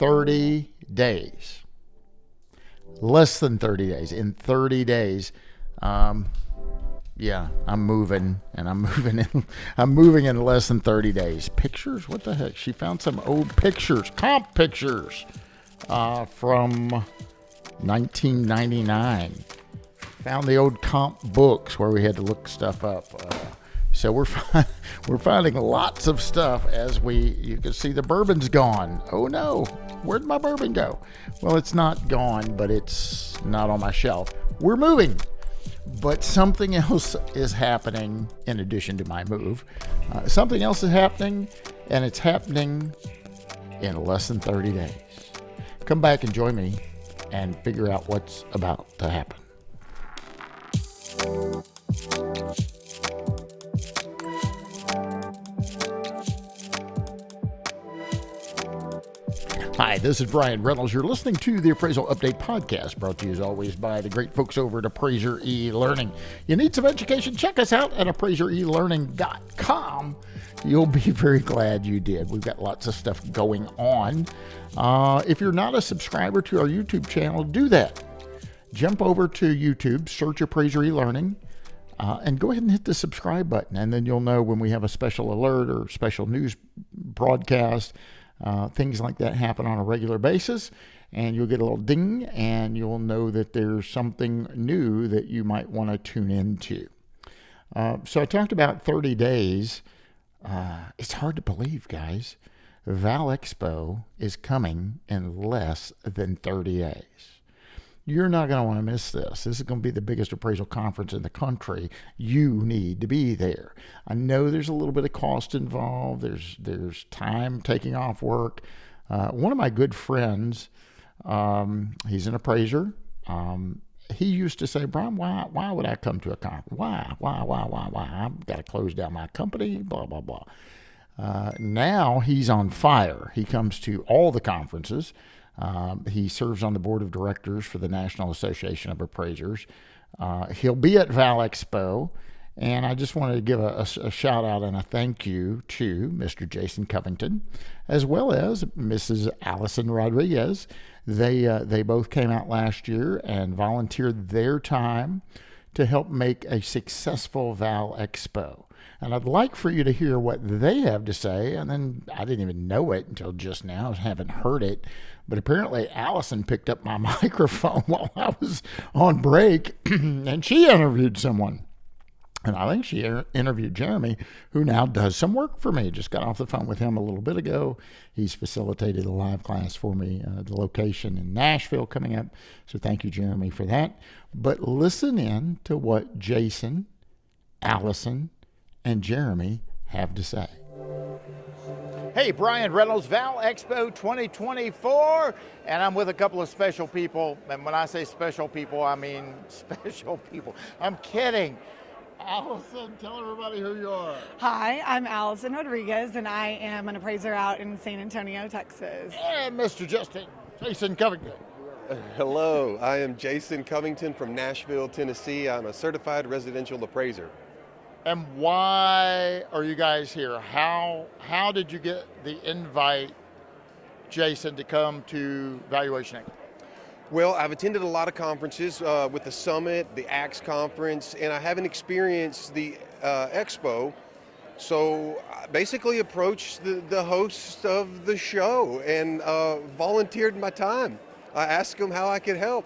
30 days. Less than 30 days. In 30 days, yeah, I'm moving, and I'm moving in less than 30 days. Pictures? What the heck? She found some old pictures, comp pictures, from 1999. Found the old comp books where we had to look stuff up. So we're finding lots of stuff as you can see the bourbon's gone. Oh no, where'd my bourbon go? Well, it's not gone, but it's not on my shelf. We're moving. But something else is happening in addition to my move. Something else is happening, and it's happening in less than 30 days. Come back and join me and figure out what's about to happen. Hi, this is Bryan Reynolds. You're listening to the Appraisal Update Podcast, brought to you as always by the great folks over at Appraiser eLearning. You need some education? Check us out at appraiserelearning.com. You'll be very glad you did. We've got lots of stuff going on. If you're not a subscriber to our YouTube channel, do that. Jump over to YouTube, search Appraiser eLearning, and go ahead and hit the subscribe button, and then you'll know when we have a special alert or special news broadcast. Things like that happen on a regular basis, and you'll get a little ding, and you'll know that there's something new that you might want to tune into. So I talked about 30 days. It's hard to believe, guys. Val Expo is coming in less than 30 days. You're not going to want to miss this. This is going to be the biggest appraisal conference in the country. You need to be there. I know there's a little bit of cost involved. There's time taking off work. One of my good friends, he's an appraiser. He used to say, Bryan, why would I come to a conference? Why? I've got to close down my company, blah, blah, blah. Now he's on fire. He comes to all the conferences. He serves on the board of directors for the National Association of Appraisers. He'll be at Val Expo, and I just wanted to give a shout out and a thank you to Mr. Jason Covington, as well as Mrs. Allison Rodriguez. They both came out last year and volunteered their time to help make a successful Val Expo. And I'd like for you to hear what they have to say. And then I didn't even know it until just now. I haven't heard it. But apparently Allison picked up my microphone while I was on break, and she interviewed someone. And I think she interviewed Jeremy, who now does some work for me. Just got off the phone with him a little bit ago. He's facilitated a live class for me, the location in Nashville coming up. So thank you, Jeremy, for that. But listen in to what Jason, Allison, and Jeremy have to say. Hey, Bryan Reynolds, Val Expo 2024, and I'm with a couple of special people. And when I say special people, I mean special people. I'm kidding. Allison, tell everybody who you are. Hi, I'm Allison Rodriguez, and I am an appraiser out in San Antonio, Texas. And Mr. Jason Covington. Hello, I am Jason Covington from Nashville, Tennessee. I'm a certified residential appraiser. And why are you guys here? How did you get the invite, Jason, to come to Valuation Expo? Well, I've attended a lot of conferences with the Summit, the AXE conference, and I haven't experienced the Expo. So I basically approached the host of the show and volunteered my time. I asked them how I could help.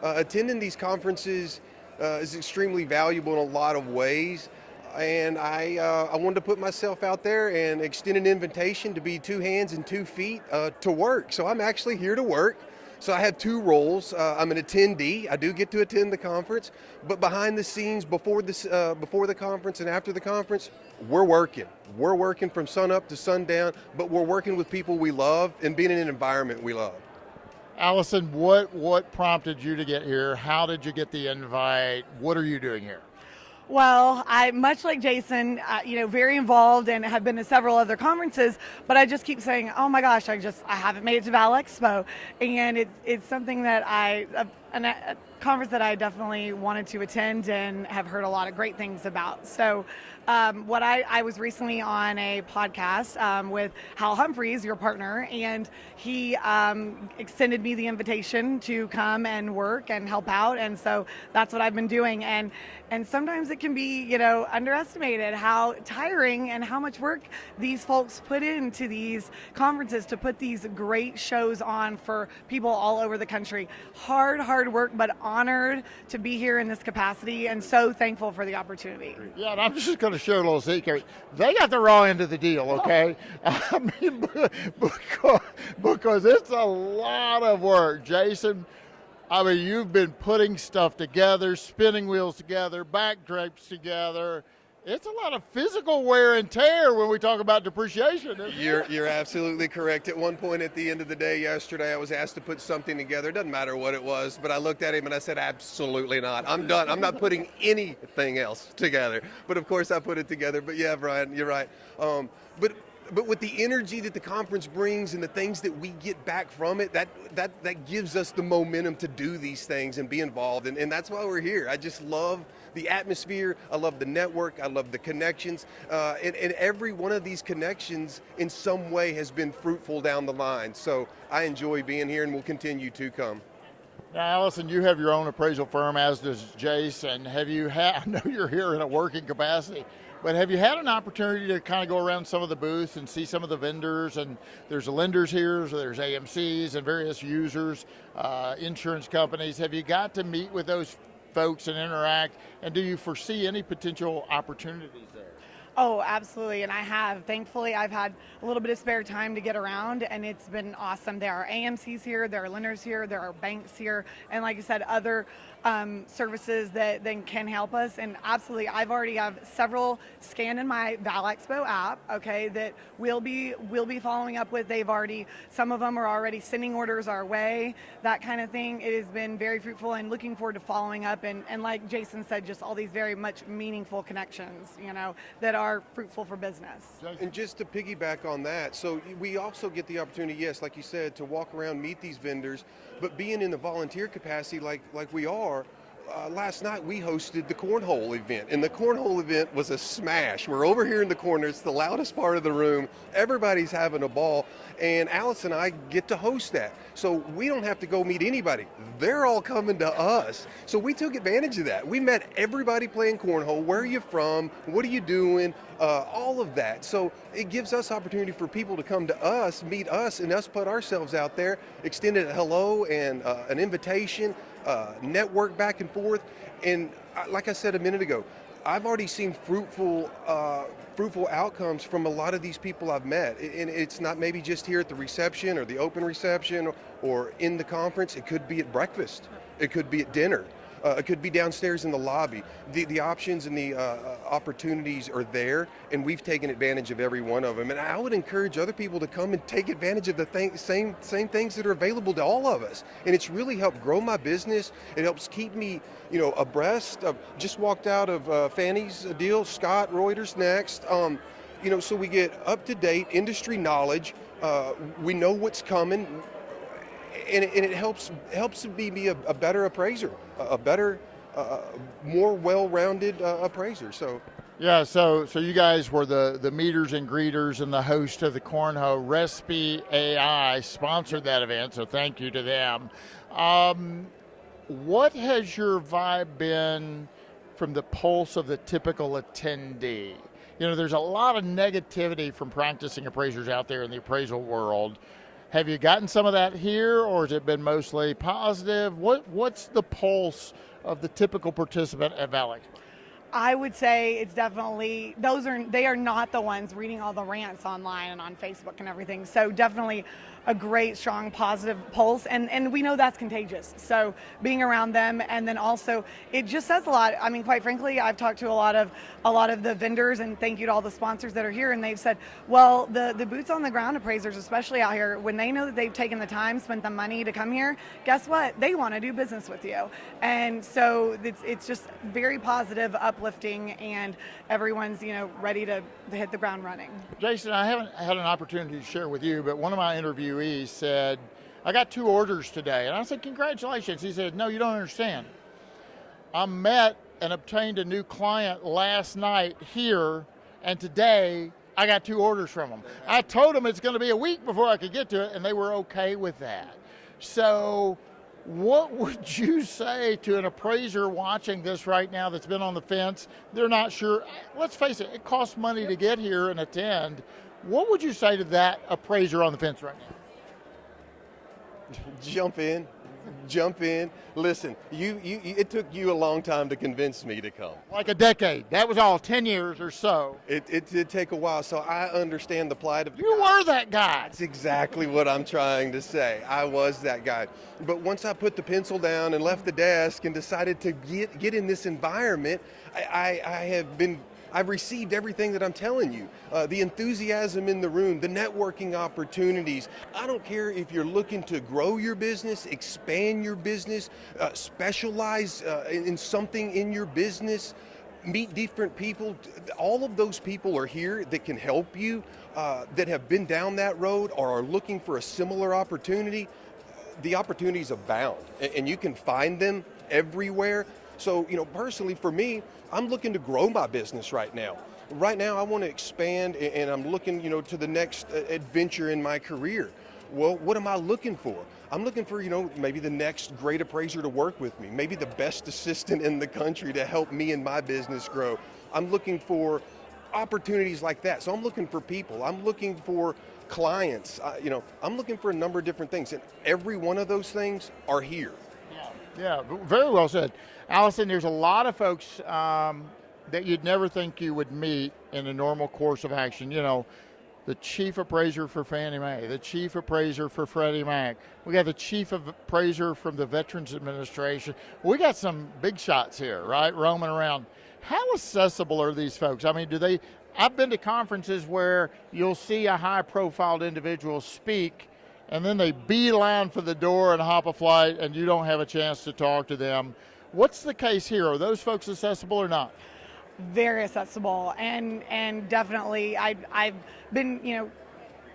Attending these conferences is extremely valuable in a lot of ways. And I wanted to put myself out there and extend an invitation to be 2 hands and 2 feet to work. So I'm actually here to work. So I have 2 roles. I'm an attendee. I do get to attend the conference, but behind the scenes, before the conference and after the conference, we're working. We're working from sun up to sundown, but we're working with people we love and being in an environment we love. Allison, what prompted you to get here? How did you get the invite? What are you doing here? Well, I, much like Jason, very involved and have been to several other conferences, but I just keep saying, oh my gosh, I haven't made it to Val Expo. And it's something that a conference that I definitely wanted to attend and have heard a lot of great things about. So I was recently on a podcast with Hal Humphreys, your partner, and he extended me the invitation to come and work and help out. And so that's what I've been doing. And sometimes it can be, underestimated how tiring and how much work these folks put into these conferences to put these great shows on for people all over the country. Hard work, but honored to be here in this capacity and so thankful for the opportunity. Yeah, and I'm just going to share a little secret. They got the raw end of the deal, okay? I mean, because it's a lot of work. Jason, I mean, you've been putting stuff together, spinning wheels together, backdrops together. It's a lot of physical wear and tear when we talk about depreciation. You're absolutely correct. At one point at the end of the day yesterday, I was asked to put something together. It doesn't matter what it was, but I looked at him and I said, absolutely not. I'm done. I'm not putting anything else together. But of course I put it together. But yeah, Brian, you're right. But with the energy that the conference brings and the things that we get back from it, that gives us the momentum to do these things and be involved. And that's why we're here. I just love the atmosphere. I love the network. I love the connections. And every one of these connections in some way has been fruitful down the line. So I enjoy being here and will continue to come. Now, Allison, you have your own appraisal firm, as does Jason. Have you had, I know you're here in a working capacity, but have you had an opportunity to kind of go around some of the booths and see some of the vendors? And there's lenders here, so there's AMCs and various users, insurance companies. Have you got to meet with those folks and interact? And do you foresee any potential opportunities there? Oh, absolutely, and I have. Thankfully, I've had a little bit of spare time to get around, and it's been awesome. There are AMCs here, there are lenders here, there are banks here, and like I said, other services that then can help us. And absolutely, I've already have several scanned in my Val Expo app, okay, that we'll be following up with. Some of them are already sending orders our way, that kind of thing. It has been very fruitful, and looking forward to following up. And like Jason said, just all these very much meaningful connections, that are fruitful for business. And just to piggyback on that, so we also get the opportunity, yes, like you said, to walk around, meet these vendors, but being in the volunteer capacity like we are, last night we hosted the cornhole event, and the cornhole event was a smash. We're over here in the corner, it's the loudest part of the room, everybody's having a ball, and Allison and I get to host that. So we don't have to go meet anybody. They're all coming to us. So we took advantage of that. We met everybody playing cornhole. Where are you from? What are you doing? All of that. So it gives us opportunity for people to come to us, meet us, and us put ourselves out there, extend a hello and an invitation, network back and forth. And like I said a minute ago, I've already seen fruitful outcomes from a lot of these people I've met. And it's not maybe just here at the reception or the open reception or in the conference. It could be at breakfast. It could be at dinner. It could be downstairs in the lobby. The options and the opportunities are there, and we've taken advantage of every one of them. And I would encourage other people to come and take advantage of the same things that are available to all of us. And it's really helped grow my business. It helps keep me, abreast. Just walked out of Fannie's deal, Scott Reuters next. So we get up-to-date industry knowledge. We know what's coming. And it helps me be a better appraiser, a better, more well-rounded appraiser. So, yeah. So you guys were the meeters and greeters and the host of the Cornhole. Recipe AI sponsored that event, so thank you to them. What has your vibe been from the pulse of the typical attendee? There's a lot of negativity from practicing appraisers out there in the appraisal world. Have you gotten some of that here, or has it been mostly positive? What's the pulse of the typical participant at Val Expo? I would say it's definitely, they are not the ones reading all the rants online and on Facebook and everything. So definitely a great, strong, positive pulse. And we know that's contagious. So being around them, and then also it just says a lot. I mean, quite frankly, I've talked to a lot of the vendors, and thank you to all the sponsors that are here. And they've said, well, the boots on the ground appraisers, especially out here, when they know that they've taken the time, spent the money to come here, guess what? They want to do business with you. And so it's just very positive, uplifting, and everyone's ready to hit the ground running. Jason, I haven't had an opportunity to share with you, but one of my interviewees said, I got 2 orders today. And I said, congratulations. He said, no, you don't understand. I met and obtained a new client last night here, and today I got 2 orders from them. I told them it's going to be a week before I could get to it, and they were okay with that. So what would you say to an appraiser watching this right now that's been on the fence? They're not sure. Let's face it, it costs money to get here and attend. What would you say to that appraiser on the fence right now? Jump in. Listen, it took you a long time to convince me to come. Like a decade. That was all 10 years or so. It did take a while, so I understand the plight of the You guy. were that guy. That's exactly what I'm trying to say. I was that guy. But once I put the pencil down and left the desk and decided to get in this environment, I've received everything that I'm telling you. The enthusiasm in the room, the networking opportunities. I don't care if you're looking to grow your business, expand your business, specialize in something in your business, meet different people. All of those people are here that can help you, that have been down that road or are looking for a similar opportunity. The opportunities abound, and you can find them everywhere. So, personally for me, I'm looking to grow my business right now. Right now, I want to expand, and I'm looking, to the next adventure in my career. Well, what am I looking for? I'm looking for, maybe the next great appraiser to work with me, maybe the best assistant in the country to help me and my business grow. I'm looking for opportunities like that. So I'm looking for people. I'm looking for clients. I'm looking for a number of different things, and every one of those things are here. Yeah, very well said. Allison, there's a lot of folks that you'd never think you would meet in a normal course of action. The chief appraiser for Fannie Mae, the chief appraiser for Freddie Mac. We got the chief appraiser from the Veterans Administration. We got some big shots here, right, roaming around. How accessible are these folks? I mean, I've been to conferences where you'll see a high-profile individual speak, and then they beeline for the door and hop a flight, and you don't have a chance to talk to them. What's the case here? Are those folks accessible or not? Very accessible, and definitely I've been,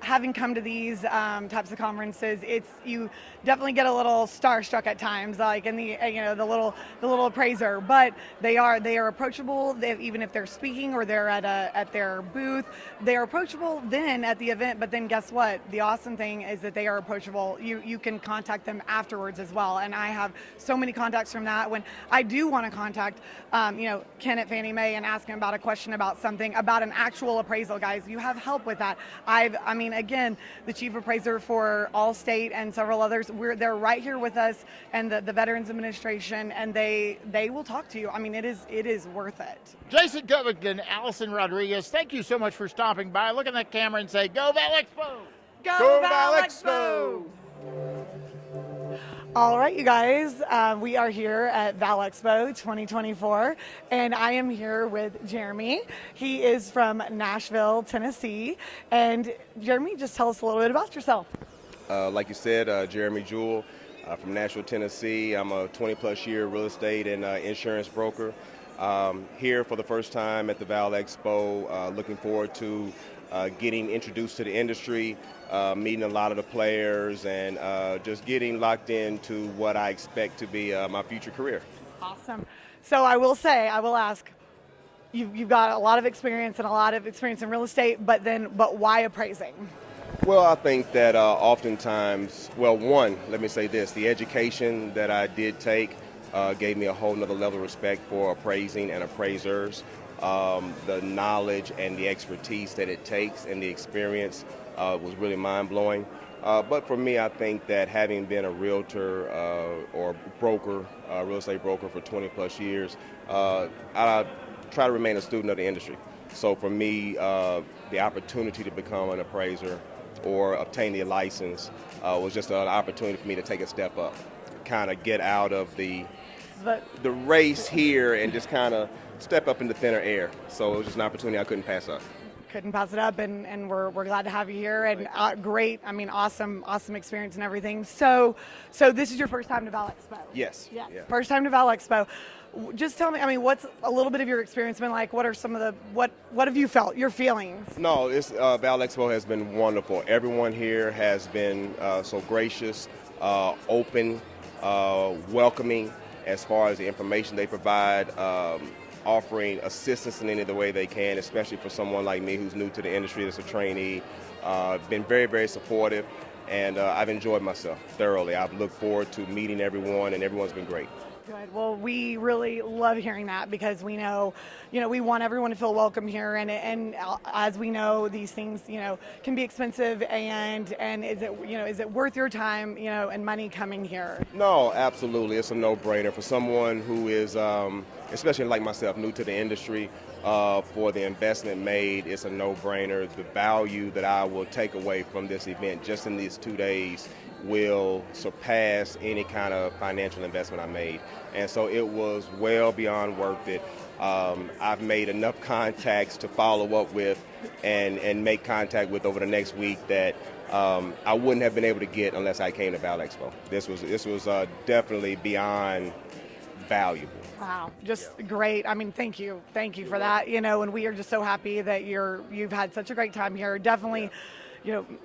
having come to these types of conferences, you definitely get a little starstruck at times, like in the the little appraiser, but they are approachable. Even if they're speaking or they're at their booth, they are approachable then at the event. But then guess what? The awesome thing is that they are approachable. You can contact them afterwards as well, and I have so many contacts from that. When I do want to contact Ken at Fannie Mae and ask him about a question about something, about an actual appraisal, guys, you have help with that. Again, the chief appraiser for Allstate and several others, they're right here with us, and the Veterans Administration, and they will talk to you. It is worth it. Jason Covington, Allison Rodriguez, thank you so much for stopping by. Look at that camera and say, "Go Val Expo!" Go Val Expo! All right, you guys, we are here at Val Expo 2024, and I am here with Jeremy. He is from Nashville, Tennessee. And Jeremy, just tell us a little bit about yourself. Like you said, Jeremy Jewell from Nashville, Tennessee. I'm a 20-plus year real estate and insurance broker. Here for the first time at the Val Expo, looking forward to getting introduced to the industry, meeting a lot of the players, and just getting locked into what I expect to be my future career. Awesome. So I will ask, you've got a lot of experience in real estate, but why appraising? Well, I think that oftentimes, let me say this, the education that I did take gave me a whole nother level of respect for appraising and appraisers. The knowledge and the expertise that it takes and the experience was really mind-blowing. But for me, I think that having been a realtor or broker, real estate broker for 20-plus years, I try to remain a student of the industry. So for me, the opportunity to become an appraiser or obtain the license was just an opportunity for me to take a step up, kind of get out of the race here and just kind of step up into thinner air. So it was just an opportunity I couldn't pass up. Couldn't pass it up, and we're glad to have you here, and great, awesome experience and everything. So this is your first time to Val Expo? Yes. Yeah. Yeah. First time to Val Expo. Just tell me, what's a little bit of your experience been like? What are some of what have you felt, your feelings? No, Val Expo has been wonderful. Everyone here has been so gracious, open, welcoming as far as the information they provide, offering assistance in any of the way they can, especially for someone like me who's new to the industry, that's a trainee. Been very, very supportive, and I've enjoyed myself thoroughly. I've looked forward to meeting everyone, and everyone's been great. Good. Well, we really love hearing that because we know, we want everyone to feel welcome here, and as we know, these things, can be expensive, and is it worth your time, and money coming here? No, absolutely. It's a no-brainer for someone who is, especially like myself, new to the industry. For the investment made, it's a no-brainer. The value that I will take away from this event just in these 2 days will surpass any kind of financial investment I made. And so it was well beyond worth it. I've made enough contacts to follow up with and make contact with over the next week that I wouldn't have been able to get unless I came to Val Expo. This was definitely beyond valuable. Wow, just great. I mean, thank you for that. And we are just so happy that you've had such a great time here. Definitely,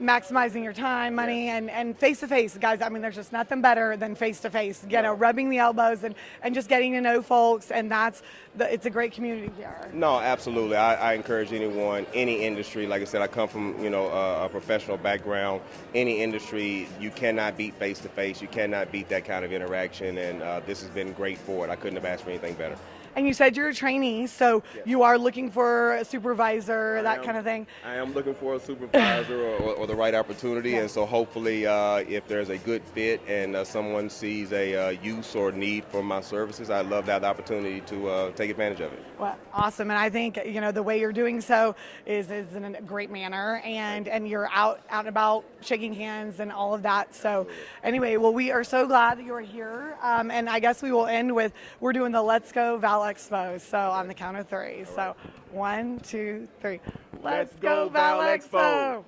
maximizing your time, money, and face-to-face, guys. I mean, there's just nothing better than face-to-face, rubbing the elbows and just getting to know folks, and it's a great community here. No, absolutely. I encourage anyone, any industry. Like I said, I come from, a professional background. Any industry, you cannot beat face-to-face. You cannot beat that kind of interaction, and this has been great for it. I couldn't have asked for anything better. And you said you're a trainee, so yes. You are looking for a supervisor, kind of thing. I am looking for a supervisor or the right opportunity, Yeah. And so hopefully if there's a good fit and someone sees a use or need for my services, I'd love to have the opportunity to take advantage of it. Well, awesome, and I think the way you're doing so is in a great manner, and you're out and about shaking hands and all of that. So anyway, well, we are so glad that you're here, and I guess we will end with we're doing the Let's Go Val Expo. So on the count of 3, so 1, 2, 3. Let's go Val Expo.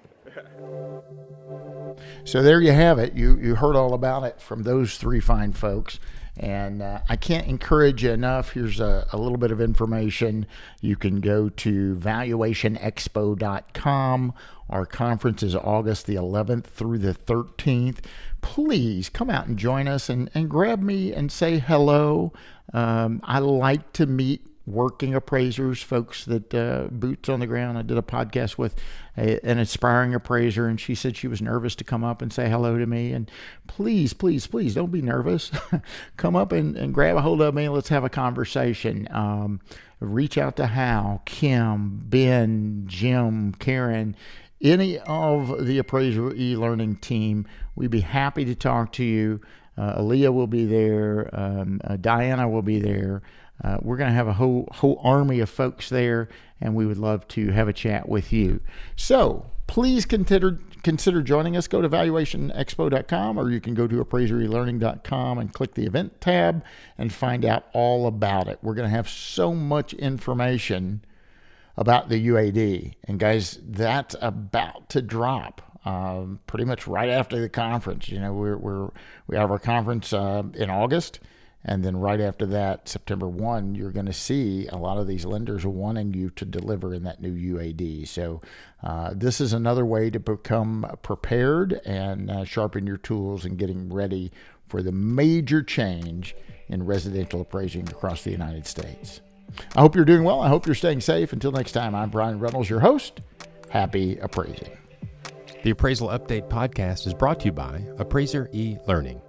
So there you have it. You heard all about it from those 3 fine folks. And I can't encourage you enough. Here's a little bit of information. You can go to valuationexpo.com. Our conference is August the 11th through the 13th. Please come out and join us and grab me and say hello. I like to meet working appraisers, folks that boots on the ground. I did a podcast with an aspiring appraiser, and she said she was nervous to come up and say hello to me. And please, please, please don't be nervous. Come up and grab a hold of me and let's have a conversation. Reach out to Hal, Kim, Ben, Jim, Karen, any of the Appraiser eLearning team. We'd be happy to talk to you. Aaliyah will be there. Diana will be there. We're going to have a whole army of folks there, and we would love to have a chat with you. So please consider joining us. Go to valuationexpo.com, or you can go to appraiserelearning.com and click the event tab and find out all about it. We're going to have so much information about the UAD, and guys, that's about to drop pretty much right after the conference. We have our conference in August. And then right after that, September 1, you're going to see a lot of these lenders wanting you to deliver in that new UAD. So this is another way to become prepared and sharpen your tools and getting ready for the major change in residential appraising across the United States. I hope you're doing well. I hope you're staying safe. Until next time, I'm Bryan Reynolds, your host. Happy appraising. The Appraisal Update podcast is brought to you by Appraiser eLearning.